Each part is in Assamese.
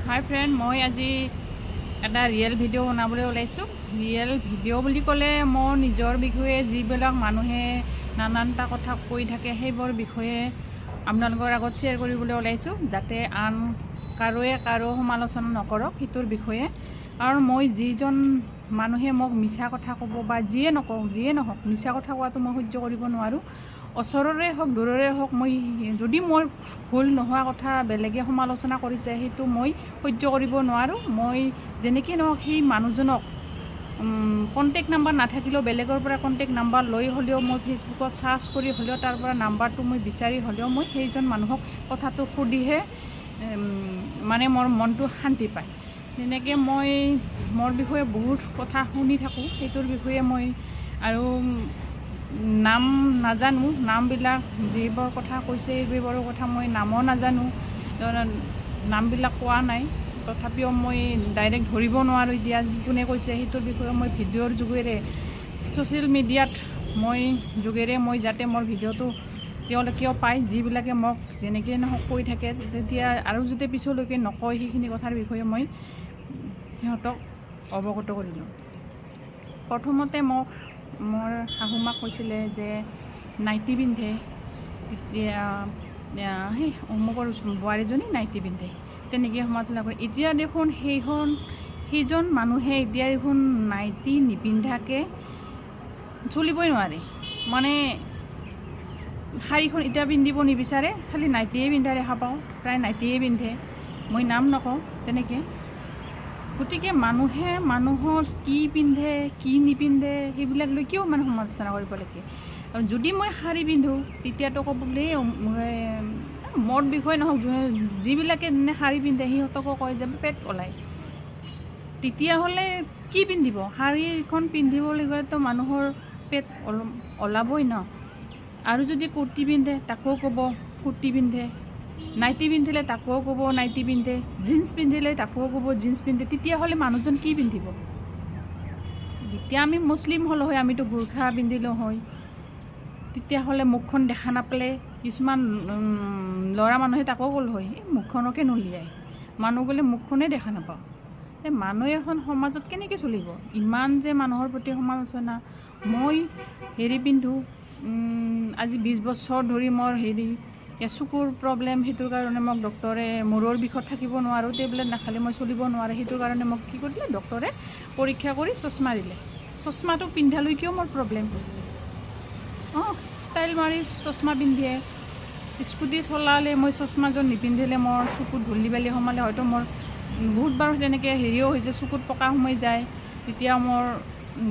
হাই ফ্ৰেণ্ড, মই আজি এটা ৰিয়েল ভিডিঅ' বনাবলৈ ওলাইছোঁ। ৰিয়েল ভিডিঅ' বুলি ক'লে মোৰ নিজৰ বিষয়ে যিবিলাক মানুহে নানানটা কথা কৈ থাকে সেইবোৰ বিষয়ে আপোনালোকৰ আগত শ্বেয়াৰ কৰিবলৈ ওলাইছোঁ, যাতে আন কাৰো সমালোচনা নকৰক সেইটোৰ বিষয়ে। কাৰণ মই যিজন মানুহে মোক মিছা কথা ক'ব বা যিয়ে নহওক মিছা কথা কোৱাটো মই সহ্য কৰিব নোৱাৰোঁ। ওচৰৰে হওক দূৰৰে হওক, মই যদি মোৰ ভুল নোহোৱা কথা বেলেগে সমালোচনা কৰিছে সেইটো মই সহ্য কৰিব নোৱাৰোঁ। মই যেনেকৈ নহওক সেই মানুহজনক কণ্টেক্ট নাম্বাৰ নাথাকিলেও বেলেগৰ পৰা কণ্টেক্ট নাম্বাৰ লৈ হ'লেও মই ফেচবুকত চাৰ্চ কৰি হ'লেও তাৰ পৰা নাম্বাৰটো মই বিচাৰি হ'লেও মই সেইজন মানুহক কথাটো সুধিহে মানে মোৰ মনটো শান্তি পায়। তেনেকৈ মই মোৰ বিষয়ে বহুত কথা শুনি থাকোঁ, সেইটোৰ বিষয়ে মই আৰু নাম নাজানো, নামবিলাক যিবোৰ কথা কৈছে এইবোৰৰ কথা মই নামো নাজানো, নামবিলাক কোৱা নাই। তথাপিও মই ডাইৰেক্ট ধৰিব নোৱাৰোঁ এতিয়া কোনে কৈছে সেইটোৰ বিষয়ে মই ভিডিঅ'ৰ যোগেৰে ছ'চিয়েল মিডিয়াত মই যাতে মোৰ ভিডিঅ'টো তেওঁলোকেও পায়, যিবিলাকে মোক যেনেকৈ নহওক কৈ থাকে, তেতিয়া আৰু যদি পিছলৈকে নকয় সেইখিনি কথাৰ বিষয়ে মই সিহঁতক অৱগত কৰিলোঁ। প্ৰথমতে মোৰ শাহুমাক কৈছিলে যে নাইটি পিন্ধে, তেতিয়া সেই অমুকৰ বোৱাৰীজনী নাইটি পিন্ধে, তেনেকৈ সমালোচনা কৰে। এতিয়া দেখোন সেইজন মানুহে এতিয়া দেখোন নাইটি নিপিন্ধাকৈ চলিবই নোৱাৰে। মানে শাৰীখন এতিয়া পিন্ধিব নিবিচাৰে, খালি নাইটিয়ে পিন্ধা দেখা পাওঁ, প্ৰায় নাইটিয়ে পিন্ধে। মই নাম নকওঁ তেনেকৈ। গতিকে মানুহে মানুহৰ কি পিন্ধে কি নিপিন্ধে সেইবিলাক লৈ কিয় মানে সমালোচনা কৰিব লাগে। যদি মই শাৰী পিন্ধোঁ তেতিয়াতো ক'ব বোলে মোৰ বিষয়ে নহওক, যিবিলাকে শাৰী পিন্ধে সিহঁতকো কয় যে পেট ওলায়। তেতিয়াহ'লে কি পিন্ধিব? শাৰীখন পিন্ধিবলৈ গ'লেতো মানুহৰ পেট ওলাবই ন। আৰু যদি কুৰ্তি পিন্ধে তাকো ক'ব কুৰ্তি পিন্ধে, নাইটি পিন্ধিলে তাকো ক'ব নাইটি পিন্ধে, জিন্স পিন্ধিলে তাকো ক'ব জিন্স পিন্ধে। তেতিয়াহ'লে মানুহজন কি পিন্ধিব? যেতিয়া আমি মুছলিম হ'লোঁ হয়, আমিতো বুৰ্খা পিন্ধিলোঁ হয়, তেতিয়াহ'লে মুখখন দেখা নাপালে কিছুমান ল'ৰা মানুহে তাকো ক'ল হয় এই মুখখনকে নুলিয়াই, মানুহ বোলে মুখখনেই দেখা নাপাওঁ। মানুহ এখন সমাজত কেনেকৈ চলিব? ইমান যে মানুহৰ প্ৰতি সমালোচনা। মই পিন্ধোঁ, আজি 20 বছৰ ধৰি মোৰ চকুৰ প্ৰব্লেম, সেইটোৰ কাৰণে মোক ডক্টৰে মূৰৰ বিষত থাকিব নোৱাৰোঁ, টেবলেট নাখালে মই চলিব নোৱাৰোঁ। সেইটোৰ কাৰণে মোক কি কৰিলে ডক্টৰে পৰীক্ষা কৰি চশমা দিলে। চশমাটো পিন্ধালৈ কিয় মোৰ প্ৰব্লেম? ষ্টাইল মাৰি চশমা পিন্ধে। স্কুটি চলালে মই চশমাযোৰ নিপিন্ধিলে মোৰ চকুত ধূলি বালি সোমালে হয়তো মোৰ বহুত বাৰু তেনেকৈ হৈছে, চকুত পকা সোমাই যায়, তেতিয়া মোৰ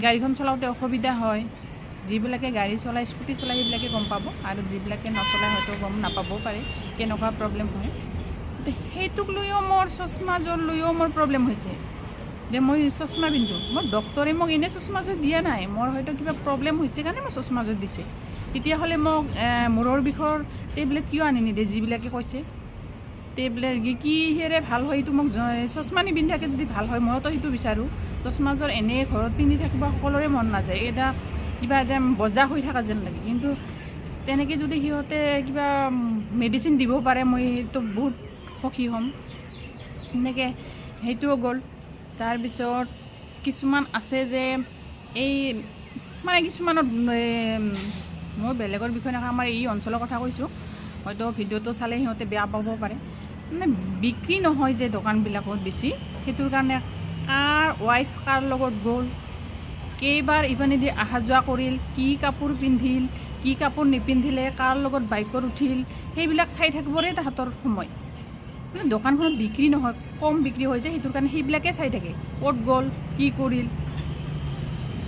গাড়ীখন চলাওঁতে অসুবিধা হয়। যিবিলাকে গাড়ী চলায় স্কুটি চলায় সেইবিলাকে গম পাব, আৰু যিবিলাকে নচলায় হয়তো গম নাপাবও পাৰে কেনেকুৱা প্ৰব্লেম হয়। সেইটোক লৈও মোৰ চশমাযোৰ লৈও মোৰ প্ৰব্লেম হৈছে যে মই চশমা পিন্ধোঁ। মোৰ ডক্টৰে মোক এনেই চশমাযোৰ দিয়া নাই, মোৰ হয়তো কিবা প্ৰব্লেম হৈছে কাৰণে মই চশমাযোৰ দিছে। তেতিয়াহ'লে মোক মূৰৰ বিষৰ টেবলেট কিয় আনি নিদিয়ে? যিবিলাকে কৈছে টেবলেট কিহেৰে ভাল হয় সেইটো মোক চশমা নিপিন্ধাকৈ যদি ভাল হয়, মইতো সেইটো বিচাৰোঁ। চশমাযোৰ এনেই ঘৰত পিন্ধি থাকিব সকলোৰে মন নাযায়, কিবা এটা বজা হৈ থকা যেন লাগে। কিন্তু তেনেকৈ যদি সিহঁতে কিবা মেডিচিন দিব পাৰে মই সেইটো বহুত সুখী হ'ম। তেনেকৈ সেইটোও গ'ল। তাৰপিছত কিছুমান আছে যে মানে কিছুমানত মই বেলেগৰ বিষয়ে নকওঁ, আমাৰ এই অঞ্চলৰ কথা কৈছোঁ, হয়তো ভিডিঅ'টো চালে সিহঁতে বেয়া পাব পাৰে। মানে বিক্ৰী নহয় যে দোকানবিলাকত বেছি, সেইটোৰ কাৰণে কাৰ ৱাইফ কাৰ লগত গ'ল, কেইবাৰ ইপিনেদি অহা যোৱা কৰিল, কি কাপোৰ পিন্ধিল, কি কাপোৰ নিপিন্ধিলে, কাৰ লগত বাইকত উঠিল, সেইবিলাক চাই থাকিবৰে তাহাঁতৰ সময়। মানে দোকানখনত বিক্ৰী নহয়, কম বিক্ৰী হৈ যায়, সেইটোৰ কাৰণে সেইবিলাকে চাই থাকে, ক'ত গ'ল কি কৰিল।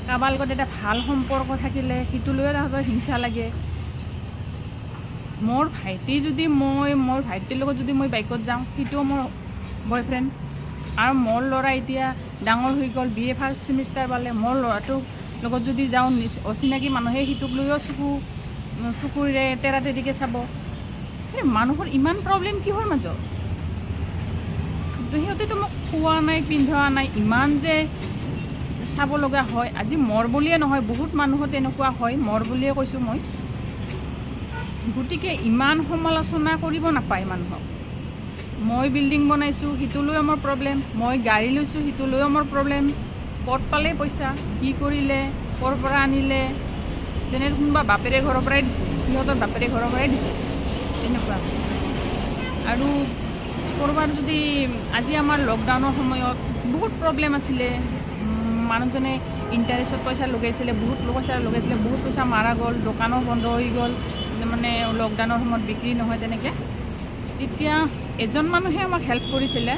কাৰোবাৰ লগত এটা ভাল সম্পৰ্ক থাকিলে সেইটো লৈও তাহাঁতৰ হিংসা লাগে। মোৰ ভাইটিৰ লগত যদি মই বাইকত যাওঁ সেইটোও মোৰ বয়ফ্ৰেণ্ড। আৰু মোৰ ল'ৰা এতিয়া ডাঙৰ হৈ গ'ল, BA ফাৰ্ষ্ট ছেমিষ্টাৰ পালে, মোৰ ল'ৰাটোৰ লগত যদি যাওঁ অচিনাকি মানুহে সেইটোক লৈও চকুৰে তেৰাতেৰিকৈ চাব। মানুহৰ ইমান প্ৰব্লেম কিহৰ মাজত? সিহঁতেতো মোক খোৱা নাই পিন্ধোৱা নাই, ইমান যে চাব লগা হয়। আজি মোৰ বুলিয়ে নহয়, বহুত মানুহৰ তেনেকুৱা হয়, মোৰ বুলিয়ে কৈছোঁ মই। গতিকে ইমান সমালোচনা কৰিব নাপায় মানুহক। মই বিল্ডিং বনাইছোঁ সিটো লৈ মোৰ প্ৰব্লেম, মই গাড়ী লৈছোঁ সিটো লৈও মোৰ প্ৰব্লেম। ক'ত পালে পইচা, কি কৰিলে, ক'ৰ পৰা আনিলে, যেনে কোনোবা বাপেৰে ঘৰৰ পৰাই দিছে, সিহঁতৰ বাপেৰে ঘৰৰ পৰাই দিছে তেনেকুৱা। আৰু ক'ৰবাত যদি আজি আমাৰ লকডাউনৰ সময়ত বহুত প্ৰব্লেম আছিলে, মানুহজনে ইণ্টাৰেষ্টত পইচা লগাইছিলে, বহুত পইচা লগাইছিলে, বহুত পইচা মাৰা গ'ল, দোকানো বন্ধ হৈ গ'ল, মানে লকডাউনৰ সময়ত বিক্ৰী নহয় তেনেকৈ। তেতিয়া এজন মানুহে আমাক হেল্প কৰিছিলে,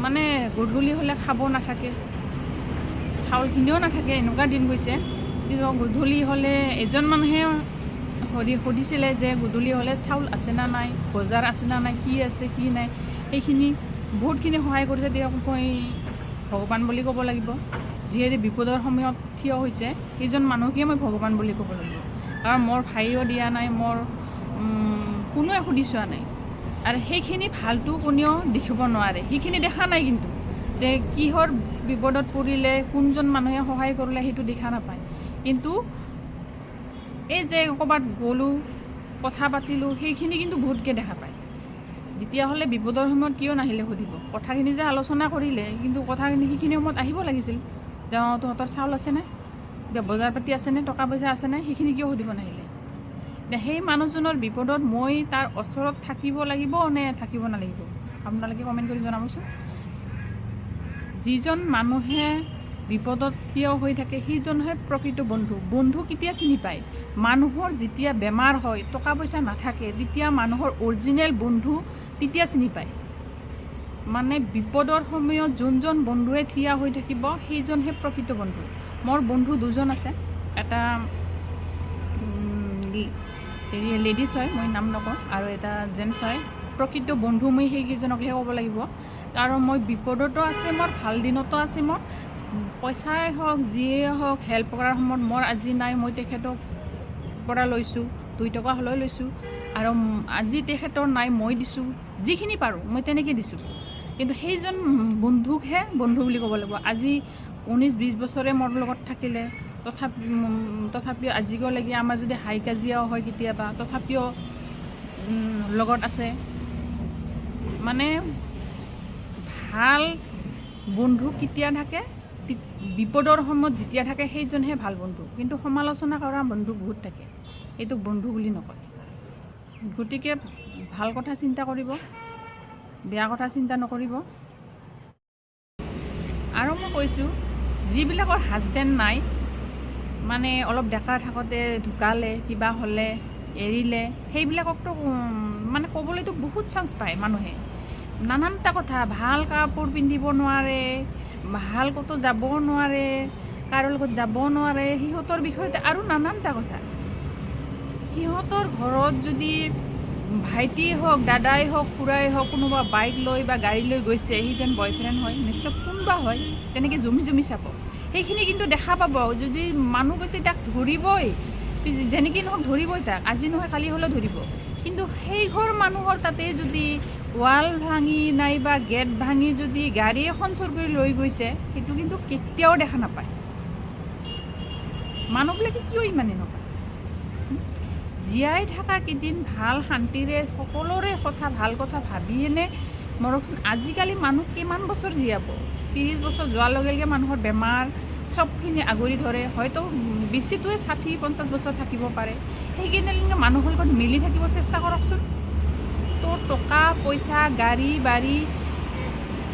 মানে গধূলি হ'লে খাব নাথাকে, চাউলখিনিও নাথাকে, এনেকুৱা দিন গৈছে। কিন্তু গধূলি হ'লে এজন মানুহে সুধিছিলে যে গধূলি হ'লে চাউল আছে না নাই, বজাৰ আছে না নাই, কি আছে কি নাই, সেইখিনি বহুতখিনি সহায় কৰিছে। তেওঁক মই ভগৱান বুলি ক'ব লাগিব, যিহেতু বিপদৰ সময়ত থিয় হৈছে সেইজন মানুহকে মই ভগৱান বুলি ক'ব লাগিব। কাৰণ মোৰ ভাইও দিয়া নাই, মোৰ কোনোৱে সুধি চোৱা নাই। আৰু সেইখিনি ভালটো কোনেও দেখিব নোৱাৰে, সেইখিনি দেখা নাই। কিন্তু যে কিহৰ বিপদত পৰিলে কোনজন মানুহে সহায় কৰিলে সেইটো দেখা নাপায়। কিন্তু এই যে ক'ৰবাত গ'লোঁ, কথা পাতিলোঁ, সেইখিনি কিন্তু বহুতকৈ দেখা পায়। তেতিয়াহ'লে বিপদৰ সময়ত কিয় নাহিলে সুধিব? কথাখিনি যে আলোচনা কৰিলে, কিন্তু কথাখিনি সেইখিনি সময়ত আহিব লাগিছিল যে তহঁতৰ চাউল আছেনে, বজাৰ পাতি আছেনে, টকা পইচা আছেনে, সেইখিনি কিয় সুধিব নাহিলে? সেই মানুহজনৰ বিপদত মই তাৰ ওচৰত থাকিব লাগিব নে থাকিব নালাগিব? আপোনালোকে কমেণ্ট কৰি জনাবচোন। যিজন মানুহে বিপদত থিয় হৈ থাকে সেইজনহে প্ৰকৃত বন্ধু। বন্ধু কেতিয়া চিনি পায়? মানুহৰ যেতিয়া বেমাৰ হয়, টকা পইচা নাথাকে, তেতিয়া মানুহৰ অৰিজিনেল বন্ধু তেতিয়া চিনি পায়। মানে বিপদৰ সময়ত যোনজন বন্ধুৱে থিয় হৈ থাকিব সেইজনহে প্ৰকৃত বন্ধু। মোৰ বন্ধু দুজন আছে, এটা লেডিজ হয়, মই নাম নকওঁ, আৰু এটা জেণ্টছ হয়। প্ৰকৃত বন্ধু মই সেইকেইজনকহে ক'ব লাগিব। কাৰণ মই বিপদতো আছে মোৰ, ভাল দিনতো আছে মোৰ। পইচাই হওক যিয়ে হওক হেল্প কৰাৰ সময়ত মোৰ আজি নাই, মই তেখেতক পৰা লৈছোঁ, 2 টকা হ'লেও লৈছোঁ। আৰু আজি তেখেতৰ নাই, মই দিছোঁ, যিখিনি পাৰোঁ মই তেনেকৈ দিছোঁ। কিন্তু সেইজন বন্ধুকহে বন্ধু বুলি ক'ব লাগিব। আজি 19-20 বছৰে মোৰ লগত থাকিলে, তথাপিও আজিলৈকে আমাৰ যদি হাই কাজিয়াও হয় কেতিয়াবা, তথাপিও লগত আছে। মানে ভাল বন্ধু কেতিয়া থাকে? বিপদৰ সময়ত যেতিয়া থাকে সেইজনহে ভাল বন্ধু। কিন্তু সমালোচনা কৰা বন্ধু বহুত থাকে, এইটোক বন্ধু বুলি নকয়। গতিকে ভাল কথা চিন্তা কৰিব, বেয়া কথা চিন্তা নকৰিব। আৰু মই কৈছোঁ, যিবিলাকৰ হাজবেণ্ড নাই, মানে অলপ ডেকা থাকোঁতে ঢুকালে, কিবা হ'লে, এৰিলে, সেইবিলাককতো মানে ক'বলৈতো বহুত চান্স পায় মানুহে। নানানটা কথা, ভাল কাপোৰ পিন্ধিব নোৱাৰে, ভাল ক'তো যাব নোৱাৰে, কাৰো লগত যাব নোৱাৰে, সিহঁতৰ বিষয়তে আৰু নানানটা কথা। সিহঁতৰ ঘৰত যদি ভাইটিয়ে হওক, দাদাই হওক, খুৰাই হওক, কোনোবা বাইক লৈ বা গাড়ী লৈ গৈছে, সি যেন বয়ফ্ৰেণ্ড হয়, নিশ্চয় কোনোবা হয়, তেনেকৈ জুমি চাব। সেইখিনি কিন্তু দেখা পাব। যদি মানুহ গৈছে তাক ধৰিবই, যেনেকৈ নহওক ধৰিবই, তাক আজি নহয় কালি হ'লেও ধৰিব। কিন্তু সেই ঘৰ মানুহৰ তাতে যদি ৱাল ভাঙি নাইবা গেট ভাঙি যদি গাড়ী এখন চোৰ কৰি লৈ গৈছে, সেইটো কিন্তু কেতিয়াও দেখা নাপায়। মানুহবিলাকে কিয় ইমানে নকয়? জীয়াই থকা কেইদিন ভাল শান্তিৰে সকলোৰে কথা, ভাল কথা ভাবি এনে মৰকচোন। আজিকালি মানুহ কিমান বছৰ জীয়াব? 30 বছৰ যোৱাৰ লগে লগে মানুহৰ বেমাৰ চবখিনি আগুৰি ধৰে। হয়তো বেছিটোৱে 60-50 বছৰ থাকিব পাৰে। সেইকেইদিন মানুহৰ লগত মিলি থাকিব চেষ্টা কৰকচোন। তো টকা পইচা, গাড়ী বাৰী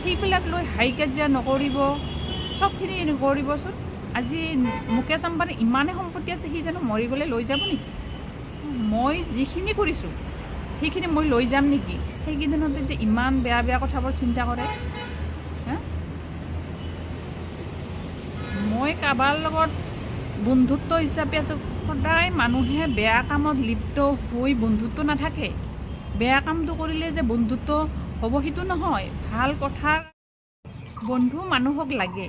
সেইবিলাক লৈ হাই কাজিয়া নকৰিব, চবখিনি নকৰিবচোন। আজি মুকেশ আম্বানীৰ ইমানেই সম্পত্তি আছে, সি জানো মৰি গ'লে লৈ যাব নেকি? মই যিখিনি কৰিছোঁ সেইখিনি মই লৈ যাম নেকি? সেইকেইদিনতে যে ইমান বেয়া বেয়া কথাবোৰ চিন্তা কৰে। মই কাৰোবাৰ লগত বন্ধুত্ব হিচাপে আছোঁ। সদায় মানুহে বেয়া কামত লিপ্ত হৈ বন্ধুত্ব নাথাকে। বেয়া কামটো কৰিলে যে বন্ধুত্ব হ'ব সেইটো নহয়। ভাল কথা, বন্ধু মানুহক লাগে,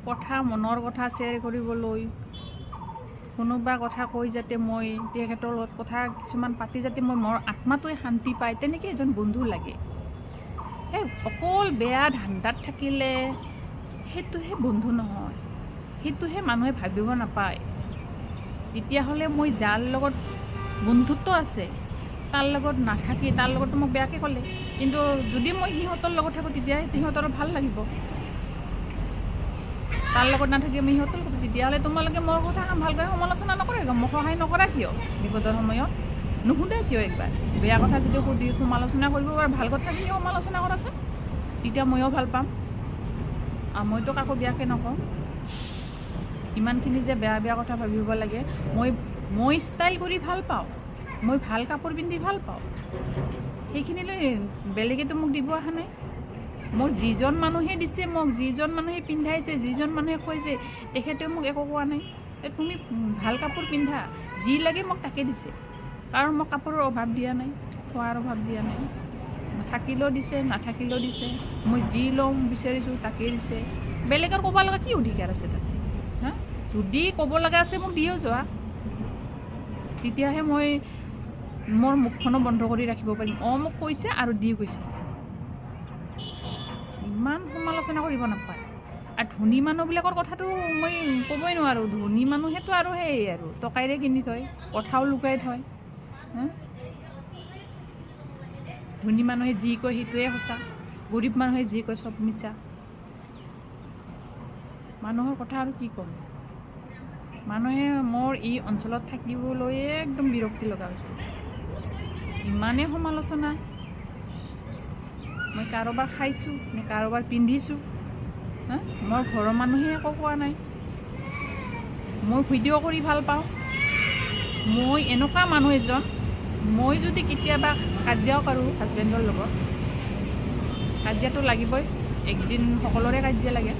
কথা মনৰ কথা শ্বেয়াৰ কৰিবলৈ, কোনোবা কথা কৈ যাতে মই তেখেতৰ লগত কথা কিছুমান পাতি যাতে মই মোৰ আত্মাটোৱে শান্তি পায়, তেনেকৈ এজন বন্ধু লাগে। সেই অকল বেয়া ধান্দাত থাকিলে সেইটোহে বন্ধু নহয়, সেইটোহে মানুহে ভাবিব নাপায়। তেতিয়াহ'লে মই যাৰ লগত বন্ধুত্ব আছে তাৰ লগত নাথাকি তাৰ লগতো মোক বেয়াকৈ ক'লে, কিন্তু যদি মই সিহঁতৰ লগত থাকোঁ তেতিয়া সিহঁতৰ ভাল লাগিব। তাৰ লগত নাথাকি মই সিহঁতৰ লগত, তেতিয়াহ'লে তোমালোকে মোৰ কথা ভালকৈ সমালোচনা নকৰে, মোক সহায় নকৰা কিয়? বিপদৰ সময়ত নুশুধে কিয়? একবাৰ বেয়া কথা যদি সুধি সমালোচনা কৰিব পাৰে, ভাল কথাখিনি সমালোচনা কৰাচোন, তেতিয়া ময়ো ভাল পাম। মইতো কাকো বেয়াকৈ নকওঁ। ইমানখিনি যে বেয়া বেয়া কথা ভাবিব লাগে। মই ষ্টাইল কৰি ভাল পাওঁ, মই ভাল কাপোৰ পিন্ধি ভাল পাওঁ, সেইখিনিলৈ বেলেগেতো মোক দিব অহা নাই। মোৰ যিজন মানুহে দিছে, মোক যিজন মানুহে পিন্ধাইছে, যিজন মানুহে কৈছে, তেখেতেও মোক একো কোৱা নাই। তুমি ভাল কাপোৰ পিন্ধা, যি লাগে মোক তাকে দিছে, কাৰণ মোক কাপোৰৰ অভাৱ দিয়া নাই, খোৱাৰ অভাৱ দিয়া নাই। থাকিলেও দিছে, নাথাকিলেও দিছে, মই যি ল'ম বিচাৰিছোঁ তাকেই দিছে। বেলেগৰ ক'ব লগা কি অধিকাৰ আছে তাতে? হা, যদি ক'ব লগা আছে মোক দিও যোৱা, তেতিয়াহে মই মোৰ মুখখনো বন্ধ কৰি ৰাখিব পাৰিম। মোক কৈছে আৰু দি গৈছে, ইমান সমালোচনা কৰিব নাপায়। আৰু ধনী মানুহবিলাকৰ কথাটো মই ক'বই নোৱাৰোঁ। ধনী মানুহেতো আৰু সেই আৰু টকাইৰে কিনি থয়, কথাও লুকাই থয়। ধনী মানুহে যি কয় সেইটোৱে সঁচা, গৰীব মানুহে যি কয় চব মিছা। মানুহৰ কথা আৰু কি ক'ম? মানুহে মোৰ এই অঞ্চলত থাকিবলৈয়ে একদম বিৰক্তি লগা হৈছে, ইমানেই সমালোচনা। মই কাৰোবাৰ খাইছোঁ নে কাৰোবাৰ পিন্ধিছোঁ, মোৰ ঘৰৰ মানুহে একো কোৱা নাই। মই ভিডিঅ' কৰি ভাল পাওঁ। মই এনেকুৱা মানুহ এজন, মই যদি কেতিয়াবা কাজিয়াও কৰোঁ হাজবেণ্ডৰ লগত, কাজিয়াটো লাগিবই, একদিন সকলোৰে কাজিয়া লাগে।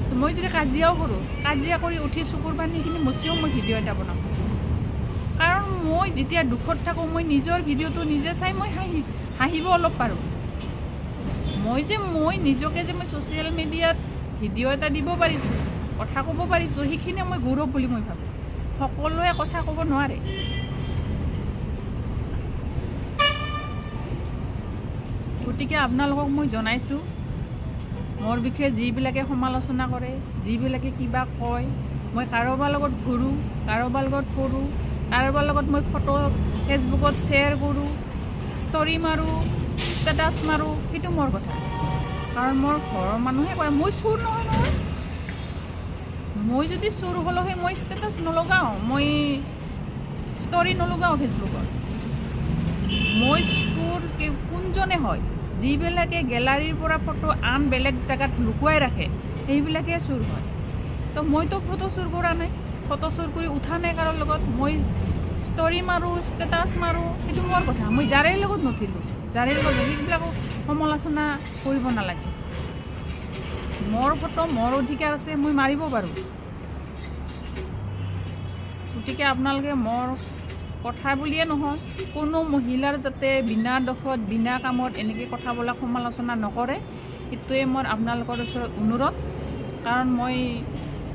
তো মই যদি কাজিয়াও কৰোঁ, কাজিয়া কৰি উঠি চকুৰ পানীখিনি মচিও মই ভিডিঅ' এটা বনাওঁ। কাৰণ মই যেতিয়া দুখত থাকোঁ, মই নিজৰ ভিডিঅ'টো নিজে চাই মই হাঁহিব অলপ পাৰোঁ। মই নিজকে যে মই ছ'চিয়েল মিডিয়াত ভিডিঅ' এটা দিব পাৰিছোঁ, কথা ক'ব পাৰিছোঁ, সেইখিনি মই গৌৰৱ বুলি মই ভাবোঁ। সকলোৱে কথা ক'ব নোৱাৰে। গতিকে আপোনালোকক মই জনাইছোঁ, মোৰ বিষয়ে যিবিলাকে সমালোচনা কৰে, যিবিলাকে কিবা কয়, মই কাৰোবাৰ লগত ঘূৰোঁ, কাৰোবাৰ লগত ফুৰোঁ, কাৰোবাৰ লগত মই ফটো ফেচবুকত শ্বেয়াৰ কৰোঁ, ষ্টৰি মাৰোঁ, ষ্টেটাছ মাৰোঁ, সেইটো মোৰ কথা। কাৰণ মোৰ ঘৰৰ মানুহে কয় মই চোৰ নহয় নহয়। মই যদি চোৰ হ'লোঁ হয় মই ষ্টেটাছ নলগাওঁ, মই ষ্টৰি নলগাওঁ ফেচবুকত। মই চোৰ কোনজনে হয়? যিবিলাকে গেলাৰীৰ পৰা ফটো আন বেলেগ জেগাত লুকুৱাই ৰাখে, সেইবিলাকে চোৰ হয়। তো মইতো ফটো চোৰ কৰা নাই, ফটো চোৰ কৰি উঠা নাই কাৰোৰ লগত। মই ষ্টৰি মাৰোঁ, ষ্টেটাছ মাৰোঁ, সেইটো মোৰ কথা। মই যাৰে লগত নুঠিলোঁ, যাৰে লগত সেইবিলাকো সমালোচনা কৰিব নালাগে। মোৰ ফটো মোৰ অধিকাৰ আছে, মই মাৰিব পাৰোঁ। গতিকে আপোনালোকে মোৰ কথা বুলিয়ে নহয়, কোনো মহিলাৰ যাতে বিনা দোষত বিনা কামত এনেকৈ কথাবিলাক সমালোচনা নকৰে, সেইটোৱে মোৰ আপোনালোকৰ ওচৰত অনুৰোধ। কাৰণ মই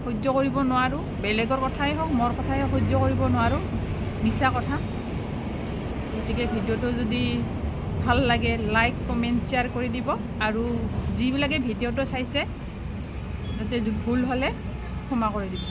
সহ্য কৰিব নোৱাৰোঁ, বেলেগৰ কথাই হওক মোৰ কথাই হওক, সহ্য কৰিব নোৱাৰোঁ মিছা কথা। গতিকে ভিডিঅ'টো যদি ভাল লাগে লাইক কমেণ্ট শ্বেয়াৰ কৰি দিব, আৰু যিবিলাকে ভিডিঅ'টো চাইছে যাতে ভুল হ'লে ক্ষমা কৰি দিব।